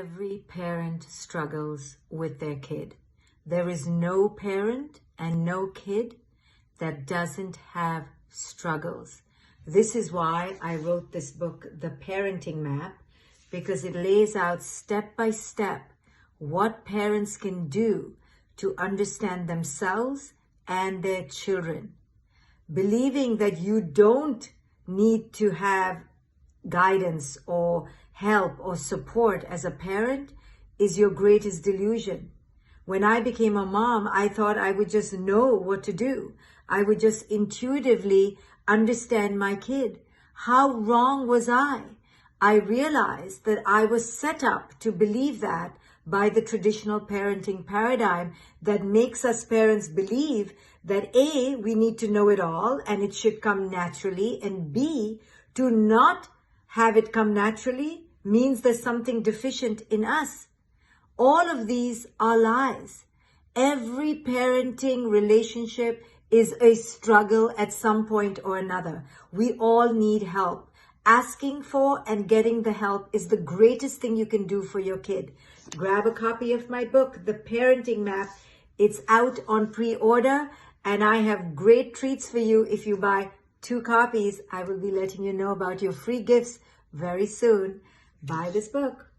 Every parent struggles with their kid. There is no parent and no kid that doesn't have struggles. This is why I wrote this book, The Parenting Map, because it lays out step by step what parents can do to understand themselves and their children. Believing that you don't need to have guidance or help or support as a parent is your greatest delusion. When I became a mom, I thought I would just know what to do. I would just intuitively understand my kid. How wrong was I? I realized that I was set up to believe that by the traditional parenting paradigm that makes us parents believe that A, we need to know it all and it should come naturally, and B, to not have it come naturally means there's something deficient in us. All of these are lies. Every parenting relationship is a struggle at some point or another. We all need help. Asking for and getting the help is the greatest thing you can do for your kid. Grab a copy of my book, The Parenting Map. It's out on pre-order, and I have great treats for you if you buy 2 copies. I will be letting you know about your free gifts very soon. Buy this book.